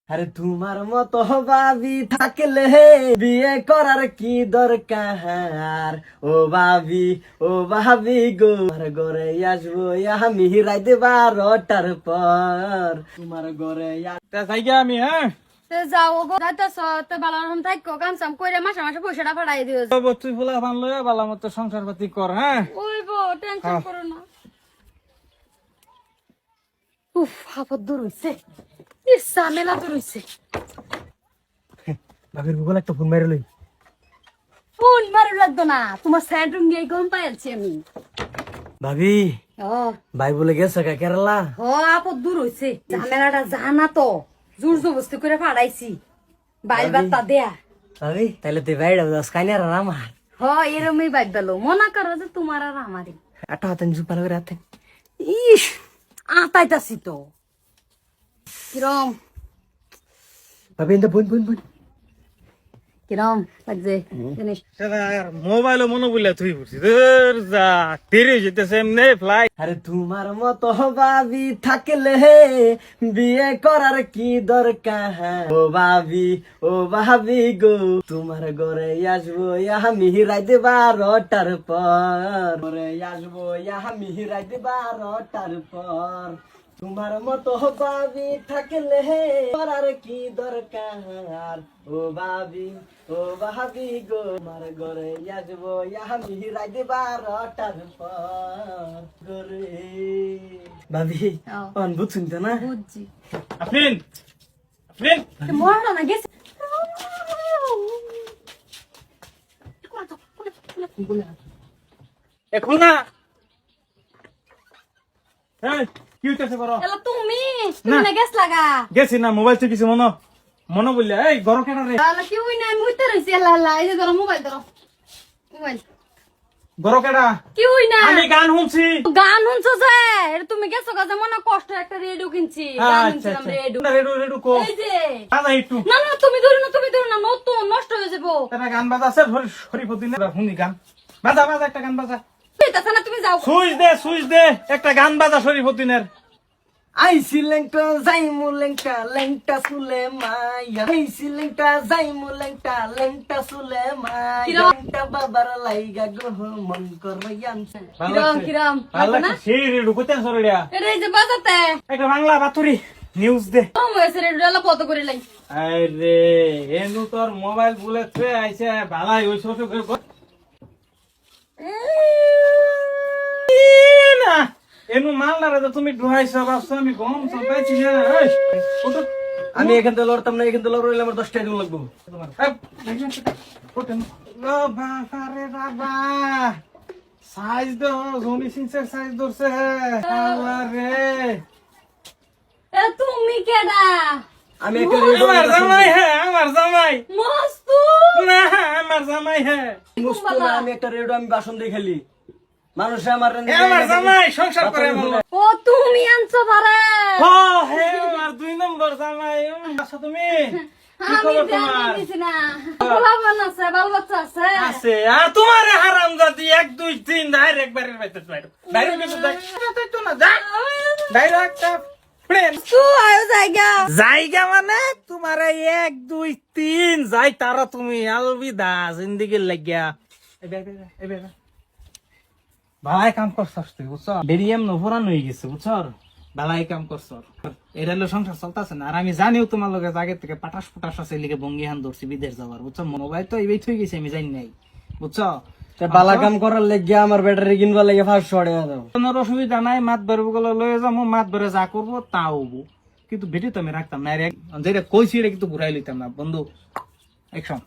আরে তোমার মতো ভাবি থাকলে বিয়ে করার কি দরকার? ও ভাবি, ও ভাবি গো, তোমার ঘরে আসবো আমি রাইতে 12টার পর। তোমার ঘরে আমি হ্যাঁ যাও গো যাইতেছ তো ভালো রকম থাকো কাম সাম কইরা মাসে মাসে পয়সাটা পাঠাই দিও তুই ফুলা ফান লইয়া বালা মতো সংসার পাতি কর হ্যাঁ ওই বো টেনশন করো না। উফ আপদ দূর হইছে ঝামেলা দূর হইছে। ভাবির গুগল একটা ফোন মেরে লই। ফোন মারু লাগতো না, তোমার স্যান্ডরুম গিয়ে গম পাইছি আমি। ভাবি ও ভাই বলে গেছে কা কেরালা? হ আপদ দূর হইছে, ঝামেলাটা জানা তো জোর জবস্তি করে পাঠাইছি বাইল বার্তা দেয়া। ভাবি তাহলে তুই ভাইটা স্কাইনার আর আমার হ এরমই বাইক বেলো মনে করো যে তোমার আর আমারই একটা হাতেন জুপাল করে হাতেন। ইস আতাইতাছি তো কিরম ভাবি ইন্দা বোন বোন বোন কিরম লাগছে জিনিস। মোবাইলও মনে বললে তুই বুঝছি যা দেরি যেতেছে এমনি ফ্লাই আরে তোমার মতো ভাবি থাকলে বিয়ে করার কি দরকার? ও ভাবি, ও ভাবি গো, তোমার ঘরে আসবো আমি রাইতে 12টার পর। ঘরে আসবো আমি রাইতে 12টার পর। তোমার মতো ভাবি থাকলে করার কি দরকার? ও ভাবি, ও ভাবি গো, তোমার ঘরে আসবো আমি রাইতে 12টার পর। ঘরে ভাবি অনবুত শুনতে না? বুঝছি আফরিন আফরিন মরলো না গেছে। এখন না এই কি হইতেছে বড় এলা তুমি তুমি না গেছ লাগা গেছি না মোবাইল তো কিছু মনে বললে এই গরম কেন রে এলা কি হই না আমি হইতে রইছি এলা এলা এই যে ধরো মোবাইল ধরো মোবাইল গরম কেডা কি হই না আমি গান শুনছি গান শুনছো যে এটা তুমি গেছো কাজে মনে কষ্ট একটা রেডিও কিনছি গান আচ্ছা শুনছিলাম আচ্ছা রেডিও রেডু রেডু কো এই যে দাদা একটু না না তুমি ধরো না নতুন নষ্ট হয়ে যাবো। একটা গান বাজা আছে শরীফুদ্দিনের শুনি গান বাজা বাজা একটা গান বাজা কইতাছ না তুমি যাও সুইচ দে একটা গান বাজা শরীফুদ্দিনের আইসি লেংটা যাইমু লেংটা লেংটা সুলে মাইয়া। আইসি লেংটা যাইমু লেংটা লেংটা সুলে মাইয়া। লেংটা বাবার লাইগা গো মন করয়ান। কিরম ভালো লাগবে না লাগছে সেই রেডু কোথায় সরড়িয়া এটা এই যে বাজাতে একটা বাংলা বাতুরি নিউজ দে কম হয়েছে রেডিওলা কত করে লাই আরে এনু তোর মোবাইল বুলেছে আইছে ভালাই ওই ছোট না এনু মাল না রে তুমি ডুহাইছো ভাবছো আমি গম সবাইছি না আমি এখান থেকে লড়তাম না, এখান থেকে লড়লে আমার 10 টাকা লাগবো। সাইজ দো জনি সিনসের সাইজ ধরছে আল্লাহ রে এ তুমি কেডা আমি একটা রেডিও আমার জামাই হ্যাঁ আমার জামাই মস্তু না আমার জামাই হ্যাঁ মুস্ত না, আমি একটা রেডিও আমি বাসন দিয়ে খেলি। মানুষ আমার আমার জামাই সংসার করে আমার ও তুমি আনছো পারে ও হে আমার 2 নম্বর জামাই আচ্ছা তুমি কি আমি খবর জানি তোমার কিছু না পোলাপান আছে বাল বাচ্চা আছে আছে আর তোমার হারাম জাতি 1 2 3 ডাইরেক্ট বাইরের বাইতে বাইরে বাইরে কিছু দেখ তো না যা ডাইরেক্ট ফ্রেন্ড তুই আয়ো জায়গা জায়গা মানে তোমার 1 2 3 যাই তারা তুমি আলবিদা জিন্দেগি লাগিয়া এবে ভালাই কাম করছস তুই বুঝছ বেরিয়াম নফরান হয়ে গেছে বুঝছ ভালাই কাম করছ এর হলো সংসার চলতেছে না আর আমি জানিও তোমার লগে আগে থেকে পাটাস ফুটাস আছে লিগে বঙ্গি হান ধরছি বিদেশ যাওয়ার বুঝছ মোবাইল তো এই থই গেছে আমি জানি নাই বুঝছ বালা কাম করার লেগে আমার ব্যাটারি কিনবা লাগে 500 টাকা দাও। কোনো অসুবিধা নাই মাত বেরবো গুলো লয়ে যাবো মাত বেরে যা করবো তা হবো কিন্তু ভিডিও তো আমি রাখতাম না যেটা কইছি এটা কিন্তু ঘুরাই লইতাম না বন্ধু একশন